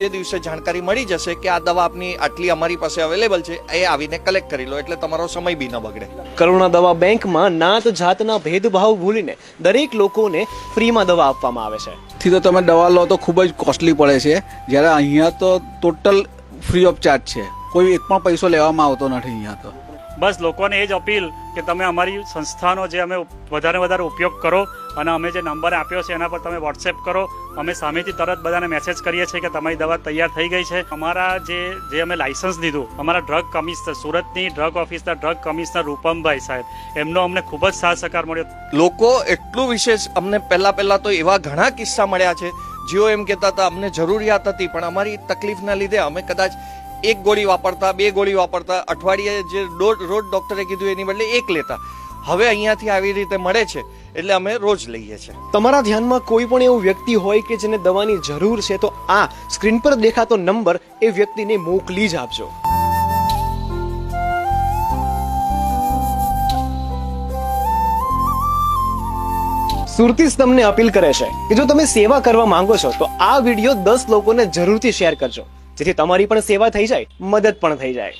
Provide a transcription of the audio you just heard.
જે દિવસે જાણકારી મળી જશે કે આ દવા આપની આટલી અમારી પાસે અવેલેબલ છે, એ આવીને કલેક્ટ કરી લો એટલે તમારો સમય બી ન બગડે. કરુણા દવા બેંકમાં નાત જાતના ભેદભાવ ભૂલીને દરેક લોકોને ફ્રીમાં દવા આપવામાં આવે છે. થી તો તમે દવા લો તો ખૂબ જ કોસ્ટલી પડે છે, જ્યારે અહીંયા તો ટોટલ ફ્રી ઓફ ચાર્જ છે. કોઈ એક પણ પૈસો લેવામાં આવતો નથી અહીંયા તો. બસ લોકોને એ જ અપીલ કે તમે અમારી સંસ્થાનો જે અમે વધારે ઉપયોગ કરો અને અમે જે નંબર આપ્યો છે એના પર તમે વોટ્સએપ કરો. અમે સામેથી તરત બધાને મેસેજ કરીએ છીએ કે તમારી દવા તૈયાર થઈ ગઈ છે. અમારા જે અમે લાયસન્સ લીધું, અમારા ડ્રગ કમિશનર, સુરતની ડ્રગ ઓફિસના ડ્રગ કમિશનર રૂપમભાઈ સાહેબ, એમનો અમને ખૂબ જ સાથ સહકાર મળ્યો. લોકો એટલું વિશેષ અમને પહેલા તો એવા ઘણા કિસ્સા મળ્યા છે જેઓ એમ કહેતા હતા અમને જરૂરિયાત હતી પણ અમારી તકલીફના લીધે અમે કદાચ એક ગોળી વાપરતા, 2 ગોળી વાપરતા, અઠવાડિયે જે રોજ ડોક્ટરે કીધું એની બદલે 1 લેતા. હવે અહીંયાથી આવી રીતે મળે છે એટલે અમે રોજ લઈએ છીએ. તમારા ધ્યાનમાં કોઈ પણ એવું વ્યક્તિ હોય કે જેને દવાની જરૂર છે તો આ સ્ક્રીન પર દેખાતો નંબર એ વ્યક્તિને મોકલી જ આપજો. સુરતીસ તમને અપીલ કરે છે કે જો તમે સેવા કરવા માંગો છો તો આ વિડીયો 10 લોકોને જરૂરથી શેર કરજો, જેથી તમારી પણ સેવા થઈ જાય, મદદ પણ થઈ જાય.